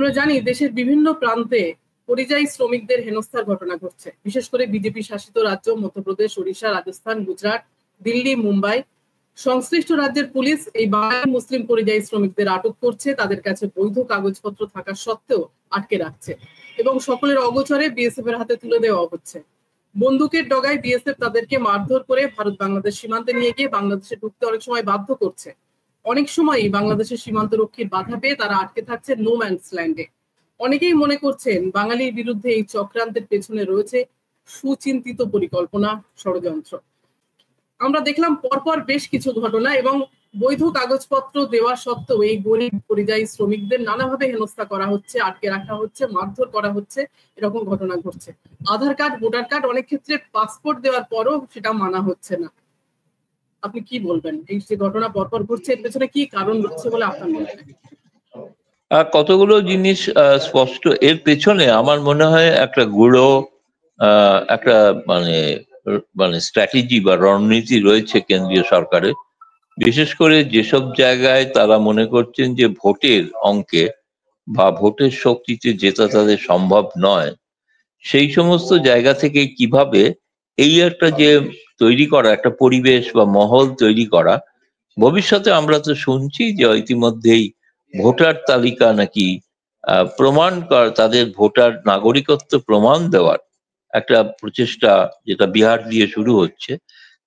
আমরা জানি দেশের বিভিন্ন প্রান্তে পরিযায়ী শ্রমিকদের হেনস্থার ঘটনা ঘটছে, বিশেষ করে বিজেপি শাসিত রাজ্য মধ্যপ্রদেশ, ওড়িশা, রাজস্থান, গুজরাট, দিল্লি, মুম্বাই। সংশ্লিষ্ট রাজ্যের পুলিশ এই বাঙালি মুসলিম পরিযায়ী শ্রমিকদের আটক করছে, তাদের কাছে বৈধ কাগজপত্র থাকা সত্ত্বেও আটকে রাখছে এবং সকলের অগোচরে বিএসএফ এর হাতে তুলে দেওয়া হচ্ছে। বন্দুকের ডগায় বিএসএফ তাদেরকে মারধর করে ভারত বাংলাদেশ সীমান্তে নিয়ে গিয়ে বাংলাদেশে ঢুকতে অনেক সময় বাধ্য করছে। অনেক সময়ই বাংলাদেশের সীমান্ত রক্ষীর বাধা পেয়ে তারা আটকে থাকছে নো ম্যানস ল্যান্ডে। অনেকেই মনে করছেন বাঙালির বিরুদ্ধে এই চক্রান্তের পেছনে রয়েছে সুচিন্তিত পরিকল্পনা, ষড়যন্ত্র। আমরা দেখলাম পরপর বেশ কিছু ঘটনা এবং বৈধ কাগজপত্র দেওয়া সত্ত্বেও এই গরিব পরিযায়ী শ্রমিকদের নানাভাবে হেনস্থা করা হচ্ছে, আটকে রাখা হচ্ছে, মারধর করা হচ্ছে, এরকম ঘটনা ঘটছে। আধার কার্ড, ভোটার কার্ড, অনেক ক্ষেত্রে পাসপোর্ট দেওয়ার পরও সেটা মানা হচ্ছে না। আপনি কি বলবেন, এই যে ঘটনা পরপর ঘটছে এর পেছনে কি কারণ রয়েছে বলে আপনার মনে হয়? কতগুলো জিনিস স্পষ্ট। এর পেছনে আমার মনে হয় একটা গুঁড়ো একটা মানে স্ট্র্যাটেজি বা রণনীতি রয়েছে কেন্দ্রীয় সরকারের। বিশেষ করে যেসব জায়গায় তারা মনে করছেন যে ভোটের অঙ্কে বা ভোটের শক্তিতে জেতা তাদের সম্ভব নয়, সেই সমস্ত জায়গা থেকে কিভাবে এই একটা যে তৈরি করা একটা পরিবেশ বা মহল তৈরি করা। ভবিষ্যতে আমরা তো শুনছি যে ইতিমধ্যেই ভোটার তালিকা নাকি প্রমাণ কর, তাদের ভোটার নাগরিকত্ব প্রমাণ দেওয়ার একটা প্রচেষ্টা যেটা বিহার দিয়ে শুরু হচ্ছে,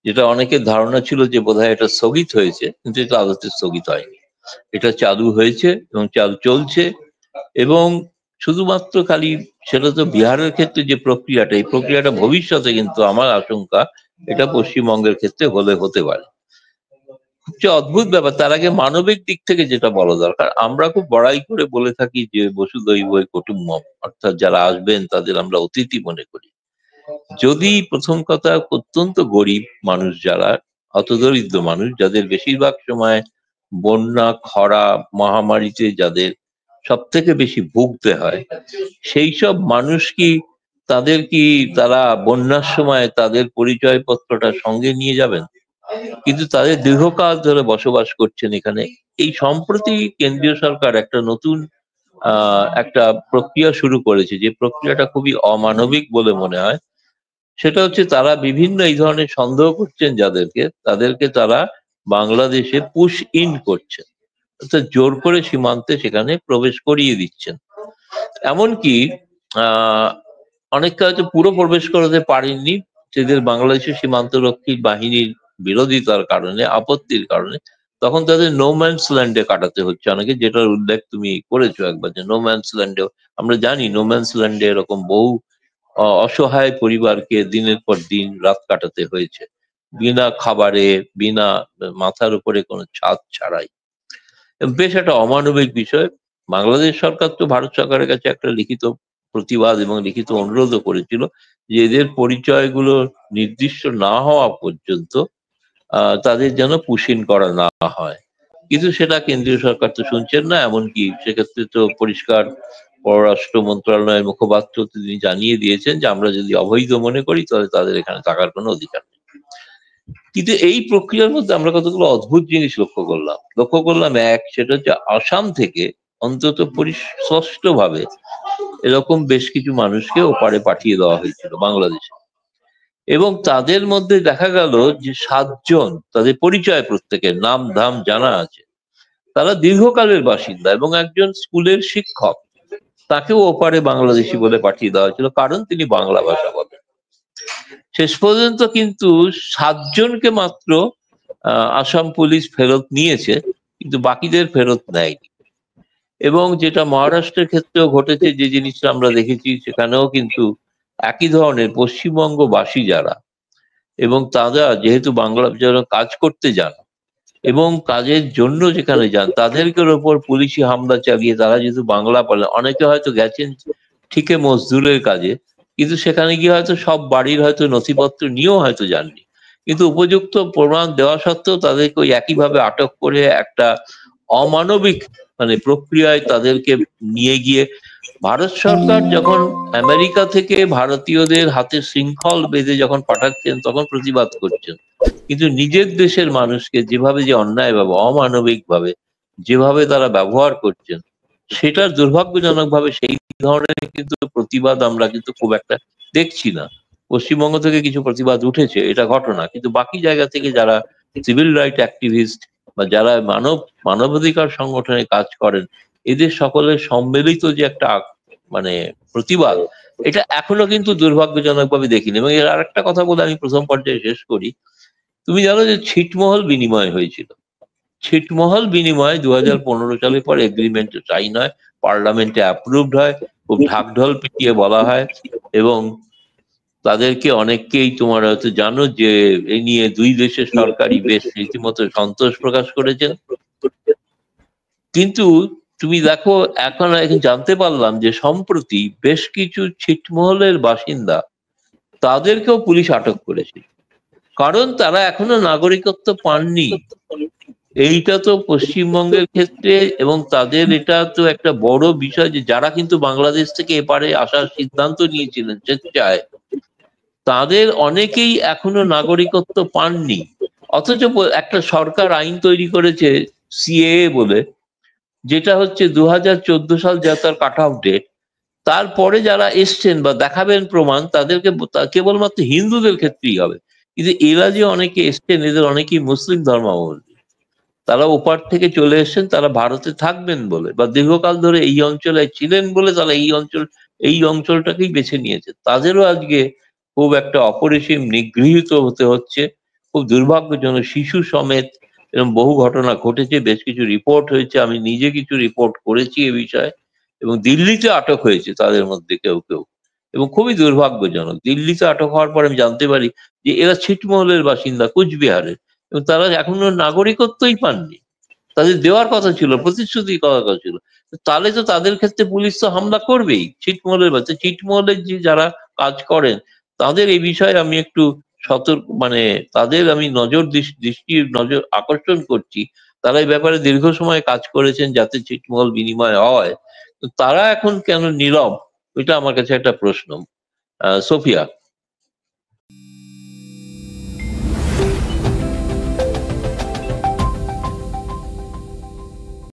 যেটা অনেকের ধারণা ছিল যে বোধহয় এটা স্থগিত হয়েছে, কিন্তু এটা আদতে স্থগিত হয়নি। এটা চালু হয়েছে এবং চালু চলছে। এবং শুধুমাত্র খালি সেটা তো বিহারের ক্ষেত্রে যে প্রক্রিয়াটা, এই প্রক্রিয়াটা ভবিষ্যতে কিন্তু আমার আশঙ্কা এটা পশ্চিমবঙ্গের ক্ষেত্রে হতে পারে। সবচেয়ে অদ্ভুত ব্যাপার, তার আগে মানবিক দিক থেকে যেটা বলা দরকার, আমরা খুব বড়াই করে বলে থাকি যে বসুধৈব কুটুম্বকম, অর্থাৎ যারা আসবেন তাদের আমরা অতিথি মনে করি। যদি প্রথম কথা অত্যন্ত গরিব মানুষ, যারা হতদরিদ্র মানুষ, যাদের বেশিরভাগ সময় বন্যা, খরা, মহামারীতে যাদের সব থেকে বেশি ভুগতে হয়, সেই সব মানুষ কি তারা বন্যার সময় তাদের পরিচয়পত্রটা সঙ্গে নিয়ে যাবেন? কিন্তু তাদের দীর্ঘকাল ধরে বসবাস করছেন এখানে। এই সম্প্রতি কেন্দ্রীয় সরকার একটা নতুন একটা প্রক্রিয়া শুরু করেছে, যে প্রক্রিয়াটা খুবই অমানবিক বলে মনে হয়। সেটা হচ্ছে তারা বিভিন্ন এই ধরনের সন্দেহ করছেন তাদেরকে তারা বাংলাদেশে পুশ ইন করছেন, অর্থাৎ জোর করে সীমান্তে সেখানে প্রবেশ করিয়ে দিচ্ছেন। এমনকি অনেককে হয়তো পুরো প্রবেশ করাতে পারেননি, সেদের বাংলাদেশের সীমান্তরক্ষী বাহিনীর বিরোধিতার কারণে, আপত্তির কারণে, তখন তাদের নো ম্যানস ল্যান্ডে কাটাতে হচ্ছে অনেকে, যেটার উল্লেখ তুমি করেছো একবার, যে নো ম্যানস ল্যান্ডে আমরা জানি নো ম্যানস ল্যান্ডে এরকম বহু অসহায় পরিবারকে দিনের পর দিন রাত কাটাতে হয়েছে, বিনা খাবারে, বিনা মাথার উপরে কোনো ছাদ ছাড়াই। বেশ একটা অমানবিক বিষয়। বাংলাদেশ সরকার তো ভারত সরকারের কাছে একটা লিখিত প্রতিবাদ এবং লিখিত অনুরোধও করেছিল যে এদের পরিচয়গুলো নির্দিষ্ট না হওয়া পর্যন্ত তাদের যেন পুশিন করা না হয়। কিন্তু সেটা কেন্দ্রীয় সরকার তো শুনছেন না। এমনকি সেক্ষেত্রে তো পরিষ্কার পররাষ্ট্র মন্ত্রণালয়ের মুখপাত্র তিনি জানিয়ে দিয়েছেন যে আমরা যদি অবৈধ মনে করি তাহলে তাদের এখানে থাকার কোনো অধিকার নেই। কিন্তু এই প্রক্রিয়ার মধ্যে আমরা কতগুলো অদ্ভুত জিনিস লক্ষ্য করলাম। এক, সেটা হচ্ছে আসাম থেকে অন্তত পরিস্পষ্ট ভাবে এরকম বেশ কিছু মানুষকে ওপারে পাঠিয়ে দেওয়া হয়েছিল বাংলাদেশে, এবং তাদের মধ্যে দেখা গেল যে 7 জন, তাদের পরিচয় প্রত্যেকের নাম ধাম জানা আছে, তারা দীর্ঘকালের বাসিন্দা, এবং একজন স্কুলের শিক্ষক, তাকেও ওপারে বাংলাদেশি বলে পাঠিয়ে দেওয়া হয়েছিল, কারণ তিনি বাংলা ভাষা বলেন। শেষ পর্যন্ত কিন্তু 7 জনকে মাত্র আসাম পুলিশ ফেরত নিয়েছে, কিন্তু বাকিদের ফেরত নেয়নি। এবং যেটা মহারাষ্ট্রের ক্ষেত্রেও ঘটেছে, যে জিনিসটা আমরা দেখেছি, সেখানেও কিন্তু একই ধরনের পশ্চিমবঙ্গবাসী যারা, এবং তারা যেহেতু বাংলা যারা কাজ করতে যান এবং কাজের জন্য যেখানে যান, তাদেরকে ওপর পুলিশি হামলা চালিয়ে, তারা যেহেতু বাংলা বলেন, অনেকে হয়তো গেছেন ঠিকই মজদুরের কাজে, কিন্তু সেখানে গিয়ে হয়তো সব বাড়ির হয়তো নথিপত্র নিয়েও হয়তো যাননি, কিন্তু উপযুক্ত প্রমাণ দেওয়া সত্ত্বেও তাদেরকে ওই একইভাবে আটক করে একটা অমানবিক প্রক্রিয়ায় তাদেরকে নিয়ে গিয়ে, ভারত সরকার যখন আমেরিকা থেকে ভারতীয়দের হাতে শৃঙ্খল বেঁধে যখন পাঠাচ্ছেন তখন প্রতিবাদ করছেন, কিন্তু নিজের দেশের মানুষকে যেভাবে, যে অন্যায়ভাবে, অমানবিক ভাবে যেভাবে তারা ব্যবহার করছেন, সেটার দুর্ভাগ্যজনকভাবে সেই ধরনের কিন্তু প্রতিবাদ আমরা কিন্তু খুব একটা দেখছি না। পশ্চিমবঙ্গ থেকে কিছু প্রতিবাদ উঠেছে, এটা ঘটনা, কিন্তু বাকি জায়গা থেকে যারা সিভিল রাইট অ্যাক্টিভিস্ট বা যারা মানবাধিকার সংগঠনে কাজ করেন, এদের সকলের সম্মিলিত যে একটা মানে প্রতিবাদ, এটা এখনো কিন্তু দুর্ভাগ্যজনকভাবে দেখিনি। এবং এর আরেকটা কথা বলে আমি প্রথম পর্যায়ে শেষ করি। তুমি জানো যে ছিটমহল বিনিময় হয়েছিল। ছিটমহল বিনিময় 2015 সালের পর এগ্রিমেন্টে সাইন হয়, পার্লামেন্টে অ্যাপ্রুভড হয়, খুব ঢাকঢোল পিটিয়ে বলা হয়, এবং তাদেরকে অনেককেই তোমার হয়তো জানো যে এই নিয়ে দুই দেশের সরকারই বেশ রীতিমতো সন্তোষ প্রকাশ করেছেন। কিন্তু তুমি দেখো, এখন জানতে পারলাম যে সম্প্রতি বেশ কিছু ছিটমহলের বাসিন্দা, তাদেরকেও পুলিশ আটক করেছে, কারণ তারা এখনো নাগরিকত্ব পাননি। এইটা তো পশ্চিমবঙ্গের ক্ষেত্রে, এবং তাদের এটা তো একটা বড় বিষয় যে যারা কিন্তু বাংলাদেশ থেকে এপারে আসার সিদ্ধান্ত নিয়েছিলেন স্বেচ্ছায়, তাদের অনেকেই এখনো নাগরিকত্ব পাননি। অথচ একটা সরকার আইন তৈরি করেছে সিএএ বলে, যেটা হচ্ছে 2014 সাল যা তার কাট অফ ডেট, তারপরে যারা এসছেন বা দেখাবেন প্রমাণ, তাদেরকে কেবলমাত্র হিন্দুদের ক্ষেত্রেই হবে। কিন্তু এরা যে অনেকে এসছেন, এদের অনেকেই মুসলিম ধর্মাবলম্বী, তারা ওপার থেকে চলে এসছেন, তারা ভারতে থাকবেন বলে বা দীর্ঘকাল ধরে এই অঞ্চলে ছিলেন বলে তারা এই অঞ্চলটাকেই বেছে নিয়েছে। তাদেরও আজকে খুব একটা অপরিসীম নিগৃহীত হতে হচ্ছে, খুব দুর্ভাগ্যজনক। শিশু সমেত এরকম বহু ঘটনা ঘটেছে, বেশ কিছু রিপোর্ট হয়েছে, আমি নিজে কিছু রিপোর্ট করেছি এ বিষয়ে, এবং দিল্লিতে আটক হয়েছে তাদের মধ্যে কেউ কেউ, এবং খুবই দুর্ভাগ্যজনক। দিল্লিতে আটক হওয়ার পর আমি জানতে পারি যে এরা ছিটমহলের বাসিন্দা, কুচবিহারের, এবং তারা এখনো নাগরিকত্বই পাননি। তাদের দেওয়ার কথা ছিল, প্রতিশ্রুতি করার কথা ছিল। তাহলে তো তাদের ক্ষেত্রে পুলিশ তো হামলা করবেই। ছিটমহলের যে যারা কাজ করেন, তাদের এই বিষয়ে আমি একটু সতর্ক, মানে তাদের আমি নজর আকর্ষণ করছি। তারা এই ব্যাপারে দীর্ঘ সময় কাজ করেছেন যাতে ছিটমহল বিনিময় হয়, তো তারা এখন কেন নীরব? এটা আমার কাছে একটা প্রশ্ন। সোফিয়া।